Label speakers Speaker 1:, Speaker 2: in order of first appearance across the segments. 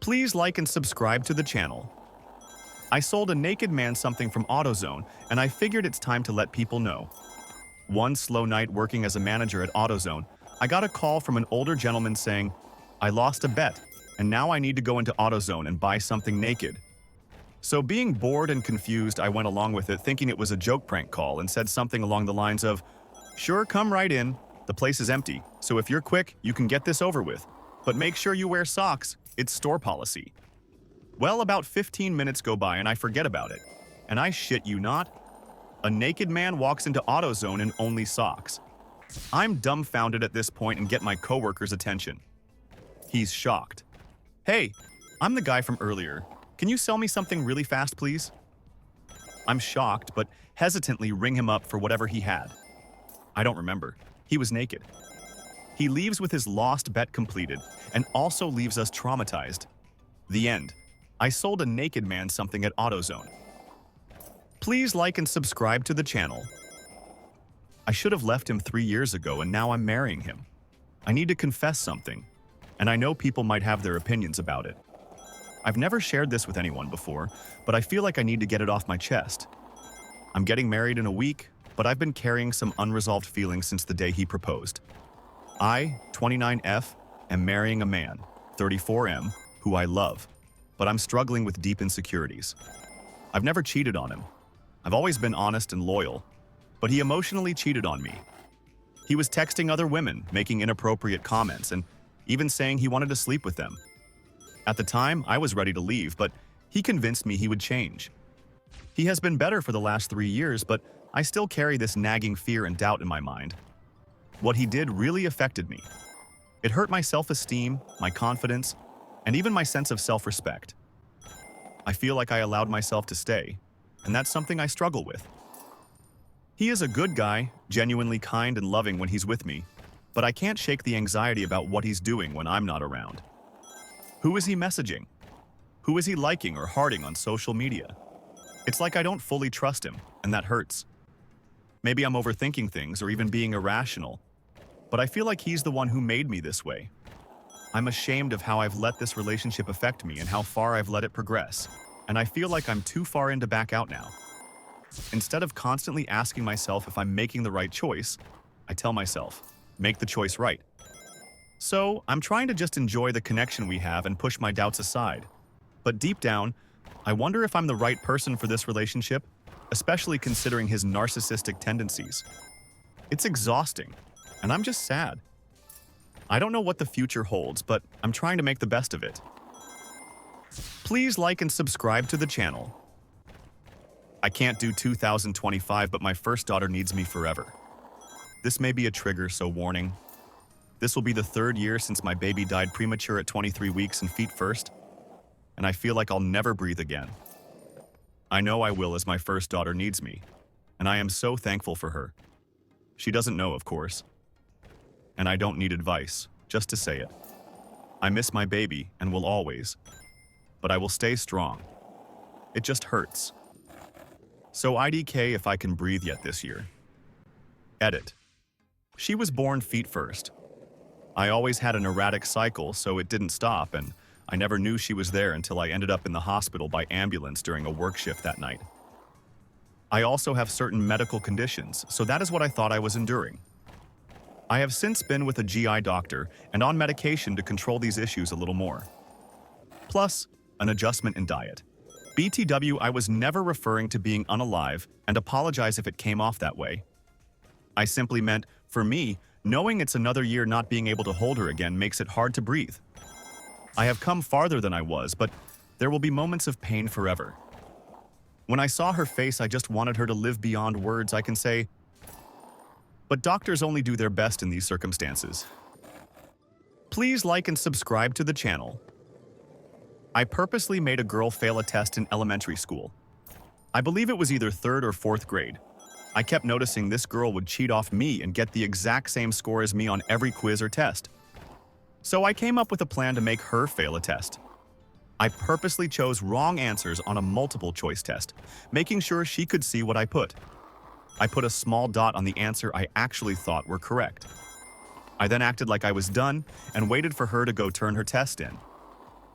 Speaker 1: Please like and subscribe to the channel. I sold a naked man something from AutoZone, and I figured it's time to let people know. One slow night working as a manager at AutoZone, I got a call from an older gentleman saying, "I lost a bet, and now I need to go into AutoZone and buy something naked." So being bored and confused, I went along with it thinking it was a joke prank call and said something along the lines of, "Sure, come right in. The place is empty, so if you're quick, you can get this over with. But make sure you wear socks. It's store policy." Well, about 15 minutes go by and I forget about it. And I shit you not, a naked man walks into AutoZone in only socks. I'm dumbfounded at this point and get my coworker's attention. He's shocked. "Hey, I'm the guy from earlier. Can you sell me something really fast, please?" I'm shocked, but hesitantly ring him up for whatever he had. I don't remember. He was naked. He leaves with his lost bet completed, and also leaves us traumatized. The end. I sold a naked man something at AutoZone. Please like and subscribe to the channel. I should have left him 3 years ago, and now I'm marrying him. I need to confess something, and I know people might have their opinions about it. I've never shared this with anyone before, but I feel like I need to get it off my chest. I'm getting married in a week, but I've been carrying some unresolved feelings since the day he proposed. I, 29F, am marrying a man, 34M, who I love, but I'm struggling with deep insecurities. I've never cheated on him. I've always been honest and loyal, but he emotionally cheated on me. He was texting other women, making inappropriate comments, and even saying he wanted to sleep with them. At the time, I was ready to leave, but he convinced me he would change. He has been better for the last 3 years, but I still carry this nagging fear and doubt in my mind. What he did really affected me. It hurt my self-esteem, my confidence, and even my sense of self-respect. I feel like I allowed myself to stay, and that's something I struggle with. He is a good guy, genuinely kind and loving when he's with me, but I can't shake the anxiety about what he's doing when I'm not around. Who is he messaging? Who is he liking or hearting on social media? It's like I don't fully trust him, and that hurts. Maybe I'm overthinking things or even being irrational, but I feel like he's the one who made me this way. I'm ashamed of how I've let this relationship affect me and how far I've let it progress, and I feel like I'm too far in to back out now. Instead of constantly asking myself if I'm making the right choice, I tell myself, make the choice right. So, I'm trying to just enjoy the connection we have and push my doubts aside. But deep down, I wonder if I'm the right person for this relationship, especially considering his narcissistic tendencies. It's exhausting, and I'm just sad. I don't know what the future holds, but I'm trying to make the best of it. Please like and subscribe to the channel. I can't do 2025, but my first daughter needs me forever. This may be a trigger, so warning. This will be the 3rd year since my baby died premature at 23 weeks and feet first, and I feel like I'll never breathe again. I know I will as my first daughter needs me, and I am so thankful for her. She doesn't know, of course. And I don't need advice, just to say it. I miss my baby and will always, but I will stay strong. It just hurts. So IDK if I can breathe yet this year. Edit. She was born feet first. I always had an erratic cycle, so it didn't stop, and I never knew she was there until I ended up in the hospital by ambulance during a work shift that night. I also have certain medical conditions, so that is what I thought I was enduring. I have since been with a GI doctor and on medication to control these issues a little more. Plus, an adjustment in diet. BTW, I was never referring to being unalive, and apologize if it came off that way. I simply meant, for me, knowing it's another year not being able to hold her again makes it hard to breathe. I have come farther than I was, but there will be moments of pain forever. When I saw her face, I just wanted her to live beyond words I can say. But doctors only do their best in these circumstances. Please like and subscribe to the channel. I purposely made a girl fail a test in elementary school. I believe it was either 3rd or 4th grade. I kept noticing this girl would cheat off me and get the exact same score as me on every quiz or test. So I came up with a plan to make her fail a test. I purposely chose wrong answers on a multiple choice test, making sure she could see what I put. I put a small dot on the answer I actually thought were correct. I then acted like I was done and waited for her to go turn her test in.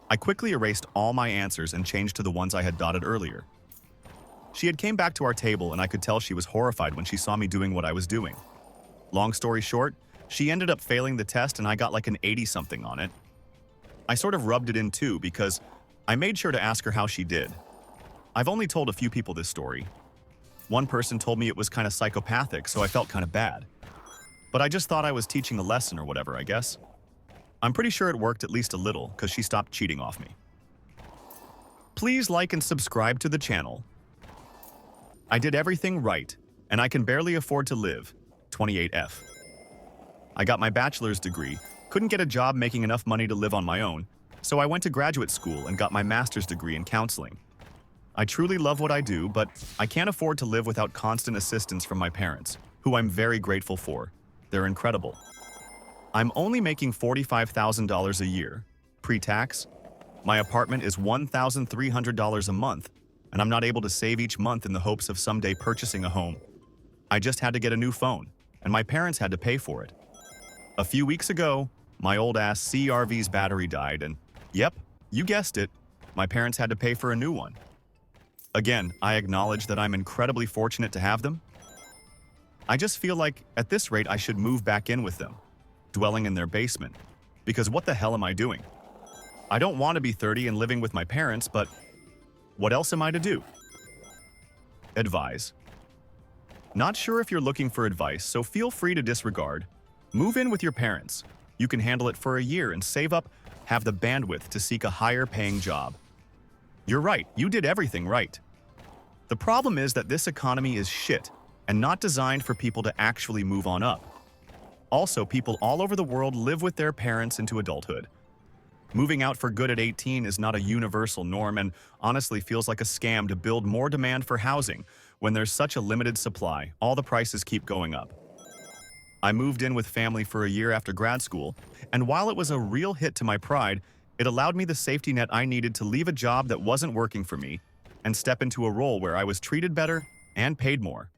Speaker 1: I quickly erased all my answers and changed to the ones I had dotted earlier. She had came back to our table and I could tell she was horrified when she saw me doing what I was doing. Long story short, she ended up failing the test and I got like an 80-something on it. I sort of rubbed it in too because I made sure to ask her how she did. I've only told a few people this story. One person told me it was kind of psychopathic, so I felt kind of bad. But I just thought I was teaching a lesson or whatever, I guess. I'm pretty sure it worked at least a little because she stopped cheating off me. Please like and subscribe to the channel. I did everything right, and I can barely afford to live. 28F. I got my bachelor's degree, couldn't get a job making enough money to live on my own, so I went to graduate school and got my master's degree in counseling. I truly love what I do, but I can't afford to live without constant assistance from my parents, who I'm very grateful for. They're incredible. I'm only making $45,000 a year, pre-tax. My apartment is $1,300 a month, and I'm not able to save each month in the hopes of someday purchasing a home. I just had to get a new phone, and my parents had to pay for it. A few weeks ago, my old-ass CRV's battery died, and yep, you guessed it, my parents had to pay for a new one. Again, I acknowledge that I'm incredibly fortunate to have them. I just feel like, at this rate, I should move back in with them, dwelling in their basement, because what the hell am I doing? I don't want to be 30 and living with my parents, but what else am I to do? Advise. Not sure if you're looking for advice, so feel free to disregard. Move in with your parents. You can handle it for a year and save up, have the bandwidth to seek a higher paying job. You're right, you did everything right. The problem is that this economy is shit and not designed for people to actually move on up. Also, people all over the world live with their parents into adulthood. Moving out for good at 18 is not a universal norm and honestly feels like a scam to build more demand for housing when there's such a limited supply. All the prices keep going up. I moved in with family for a year after grad school, and while it was a real hit to my pride, it allowed me the safety net I needed to leave a job that wasn't working for me and step into a role where I was treated better and paid more.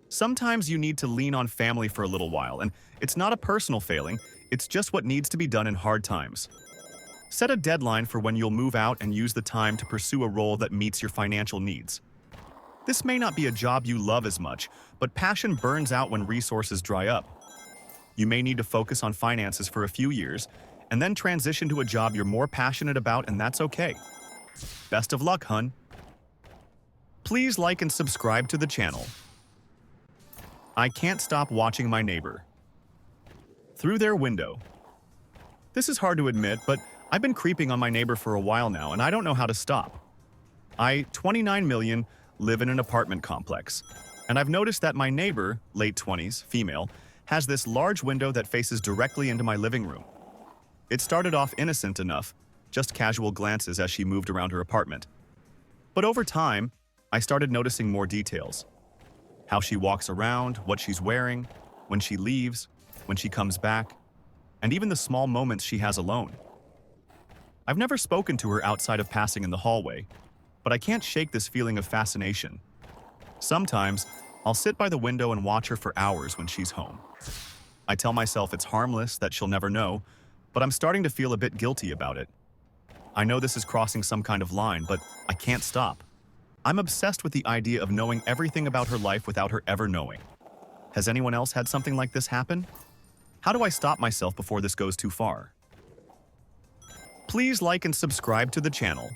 Speaker 1: Sometimes you need to lean on family for a little while, and it's not a personal failing, it's just what needs to be done in hard times. Set a deadline for when you'll move out and use the time to pursue a role that meets your financial needs. This may not be a job you love as much, but passion burns out when resources dry up. You may need to focus on finances for a few years, and then transition to a job you're more passionate about, and that's okay. Best of luck, hun. Please like and subscribe to the channel. I can't stop watching my neighbor through their window. This is hard to admit, but I've been creeping on my neighbor for a while now, and I don't know how to stop. I, 29 million, live in an apartment complex, and I've noticed that my neighbor, late 20s, female, has this large window that faces directly into my living room. It started off innocent enough, just casual glances as she moved around her apartment. But over time, I started noticing more details. How she walks around, what she's wearing, when she leaves, when she comes back, and even the small moments she has alone. I've never spoken to her outside of passing in the hallway, but I can't shake this feeling of fascination. Sometimes, I'll sit by the window and watch her for hours when she's home. I tell myself it's harmless, that she'll never know, but I'm starting to feel a bit guilty about it. I know this is crossing some kind of line, but I can't stop. I'm obsessed with the idea of knowing everything about her life without her ever knowing. Has anyone else had something like this happen? How do I stop myself before this goes too far? Please like and subscribe to the channel.